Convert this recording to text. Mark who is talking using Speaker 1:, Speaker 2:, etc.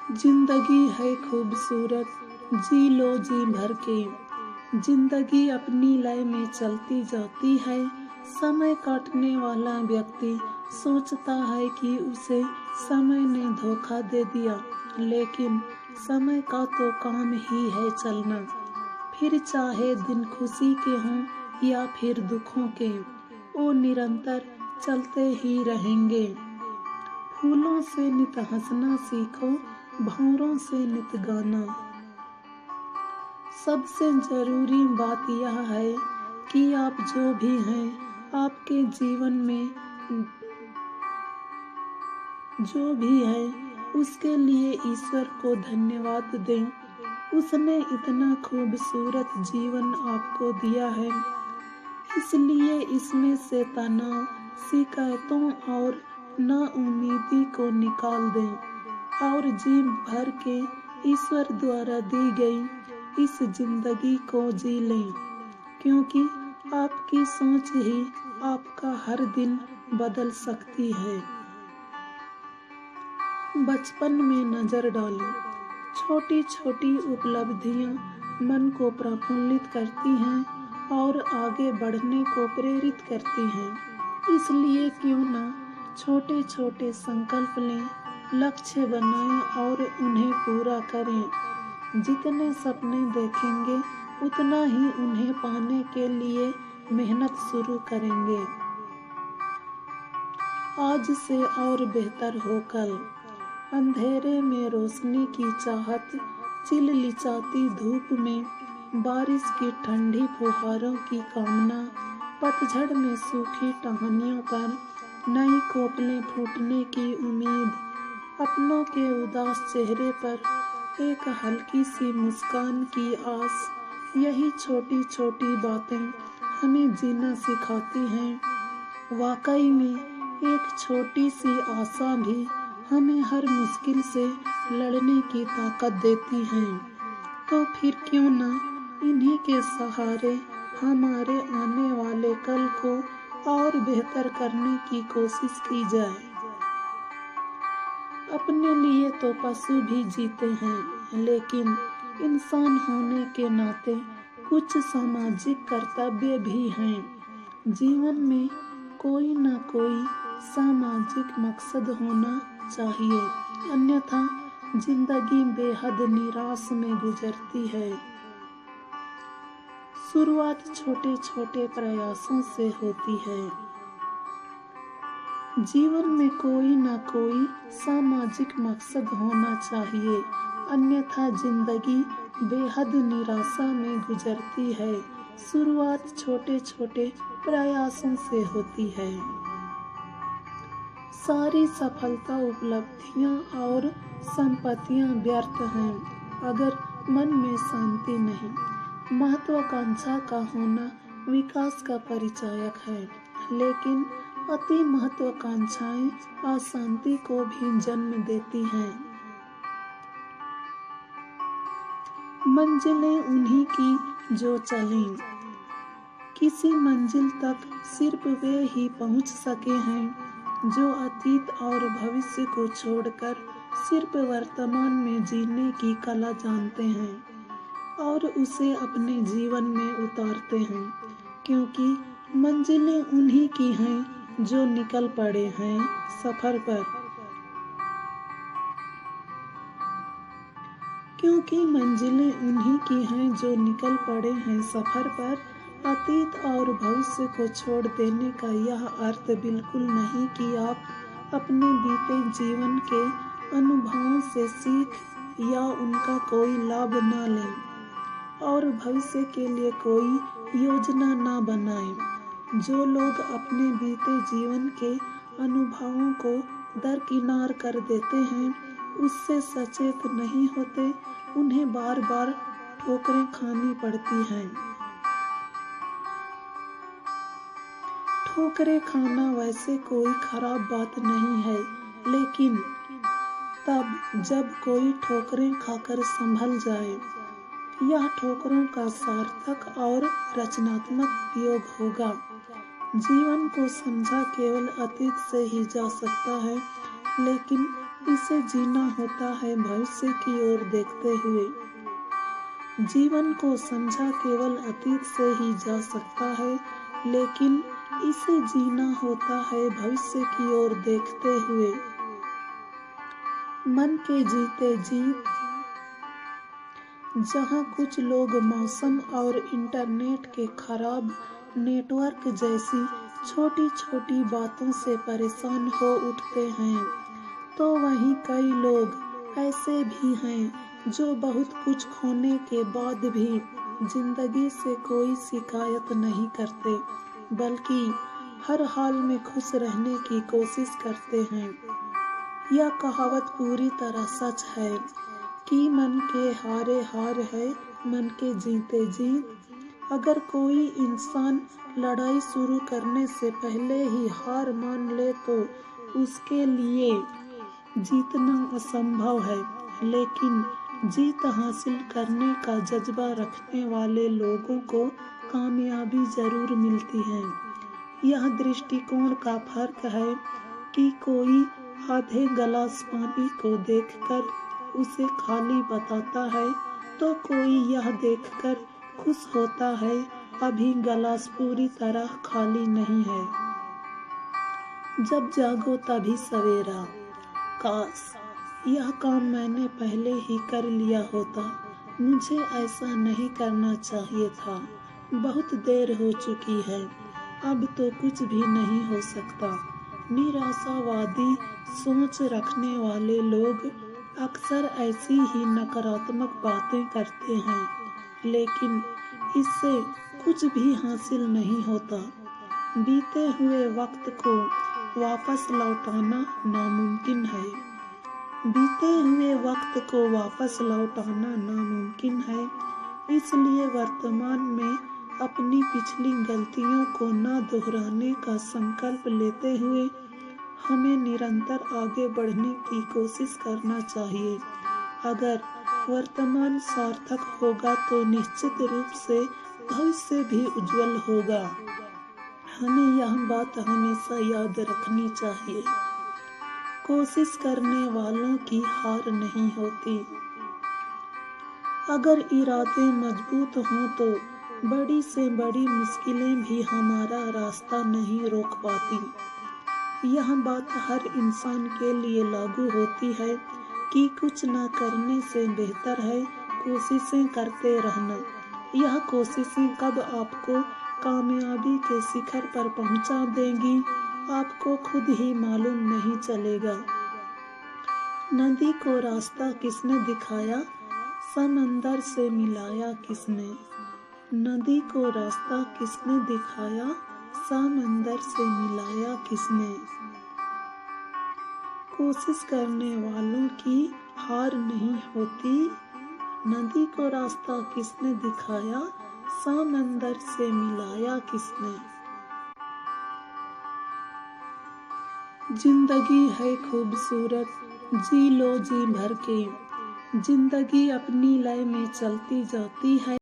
Speaker 1: जिंदगी है खूबसूरत, जी लो जी भर के। जिंदगी अपनी लय में चलती जाती है। समय काटने वाला व्यक्ति सोचता है कि उसे समय ने धोखा दे दिया, लेकिन समय का तो काम ही है चलना। फिर चाहे दिन खुशी के हों या फिर दुखों के, वो निरंतर चलते ही रहेंगे। फूलों से नित हंसना सीखो, भंवरों से नित गाना। सबसे जरूरी बात यह है कि आप जो भी हैं, आपके जीवन में जो भी है उसके लिए ईश्वर को धन्यवाद दें। उसने इतना खूबसूरत जीवन आपको दिया है, इसलिए इसमें से तनाव, शिकायतों और नाउम्मीदी को निकाल दें और जी भर के ईश्वर द्वारा दी गई इस जिंदगी को जी लें, क्योंकि आपकी सोच ही आपका हर दिन बदल सकती है। बचपन में नजर डालें। छोटी छोटी उपलब्धियां मन को प्रफुल्लित करती हैं और आगे बढ़ने को प्रेरित करती हैं। इसलिए क्यों ना छोटे छोटे संकल्प लें, लक्ष्य बनाएं और उन्हें पूरा करें। जितने सपने देखेंगे उतना ही उन्हें पाने के लिए मेहनत शुरू करेंगे। आज से और बेहतर हो कल। अंधेरे में रोशनी की चाहत, चिलमिलाती धूप में बारिश की ठंडी फुहारों की कामना, पतझड़ में सूखी टहनियों पर नई कोपलें फूटने की उम्मीद, अपनों के उदास चेहरे पर एक हल्की सी मुस्कान की आस। यही छोटी छोटी बातें हमें जीना सिखाती हैं। वाकई में एक छोटी सी आशा भी हमें हर मुश्किल से लड़ने की ताकत देती हैं। तो फिर क्यों ना इन्हीं के सहारे हमारे आने वाले कल को और बेहतर करने की कोशिश की जाए। अपने लिए तो पशु भी जीते हैं, लेकिन इंसान होने के नाते कुछ सामाजिक कर्तव्य भी हैं। जीवन में कोई ना कोई सामाजिक मकसद होना चाहिए, अन्यथा जिंदगी बेहद निराश में गुजरती है। शुरुआत छोटे छोटे प्रयासों से होती है। जीवन में कोई ना कोई सामाजिक मकसद होना चाहिए, अन्यथा जिंदगी बेहद निराशा में गुजरती है। शुरुआत छोटे छोटे प्रयासों से होती है। सारी सफलता, उपलब्धियां और संपत्तियां व्यर्थ हैं अगर मन में शांति नहीं। महत्वाकांक्षा का होना विकास का परिचायक है, लेकिन अति महत्वाकांक्षाएं अशांति को भी जन्म देती हैं। मंजिलें उन्हीं की जो चलें। किसी मंजिल तक सिर्फ वे ही पहुंच सके हैं जो अतीत और भविष्य को छोड़कर सिर्फ वर्तमान में जीने की कला जानते हैं और उसे अपने जीवन में उतारते हैं, क्योंकि मंजिलें उन्हीं की हैं जो निकल पड़े हैं सफर पर। क्योंकि मंजिलें उन्हीं की हैं जो निकल पड़े हैं सफर पर। अतीत और भविष्य को छोड़ देने का यह अर्थ बिल्कुल नहीं कि आप अपने बीते जीवन के अनुभवों से सीख या उनका कोई लाभ न लें और भविष्य के लिए कोई योजना न बनाएं। जो लोग अपने बीते जीवन के अनुभवों को दरकिनार कर देते हैं, उससे सचेत नहीं होते, उन्हें बार बार ठोकरें खानी पड़ती हैं। ठोकरें खाना वैसे कोई खराब बात नहीं है, लेकिन तब जब कोई ठोकरें खाकर संभल जाए। यह ठोकरों का सार्थक और रचनात्मक उपयोग होगा। जीवन को समझा केवल अतीत से ही जा सकता है, लेकिन इसे जीना होता है भविष्य की ओर देखते हुए। जीवन को समझा केवल अतीत से ही जा सकता है, लेकिन इसे जीना होता है भविष्य की ओर देखते हुए। मन के जीते जीत। जहाँ कुछ लोग मौसम और इंटरनेट के खराब नेटवर्क जैसी छोटी छोटी बातों से परेशान हो उठते हैं, तो वहीं कई लोग ऐसे भी हैं जो बहुत कुछ खोने के बाद भी जिंदगी से कोई शिकायत नहीं करते, बल्कि हर हाल में खुश रहने की कोशिश करते हैं। यह कहावत पूरी तरह सच है कि मन के हारे हार है, मन के जीते जीत। अगर कोई इंसान लड़ाई शुरू करने से पहले ही हार मान ले तो उसके लिए जीतना असंभव है, लेकिन जीत हासिल करने का जज्बा रखने वाले लोगों को कामयाबी जरूर मिलती है। यह दृष्टिकोण का फर्क है कि कोई आधे गिलास पानी को देखकर उसे खाली बताता है, तो कोई यह देखकर खुश होता है अभी गिलास पूरी तरह खाली नहीं है। जब जागो तभी सवेरा। काश यह काम मैंने पहले ही कर लिया होता, मुझे ऐसा नहीं करना चाहिए था। बहुत देर हो चुकी है, अब तो कुछ भी नहीं हो सकता। निराशावादी सोच रखने वाले लोग अक्सर ऐसी ही नकारात्मक बातें करते हैं, लेकिन इससे कुछ भी हासिल नहीं होता। बीते हुए वक्त को वापस लौटाना नामुमकिन है। बीते हुए वक्त को वापस लौटाना नामुमकिन है, इसलिए वर्तमान में अपनी पिछली गलतियों को न दोहराने का संकल्प लेते हुए हमें निरंतर आगे बढ़ने की कोशिश करना चाहिए। अगर वर्तमान सार्थक होगा तो निश्चित रूप से भविष्य भी उज्जवल होगा। हमें यह बात हमेशा याद रखनी चाहिए, कोशिश करने वालों की हार नहीं होती। अगर इरादे मजबूत हों तो बड़ी से बड़ी मुश्किलें भी हमारा रास्ता नहीं रोक पाती। यह बात हर इंसान के लिए लागू होती है कि कुछ न करने से बेहतर है कोशिशें करते रहना। यह कोशिशें कब आपको कामयाबी के शिखर पर पहुंचा देंगी, आपको खुद ही मालूम नहीं चलेगा। नदी को रास्ता किसने दिखाया, समंदर से मिलाया किसने। नदी को रास्ता किसने दिखाया, समंदर से मिलाया किसने। कोशिश करने वालों की हार नहीं होती। नदी को रास्ता किसने दिखाया, समंदर से मिलाया किसने। जिंदगी है खूबसूरत, जी लो जी भर के। जिंदगी अपनी लय में चलती जाती है।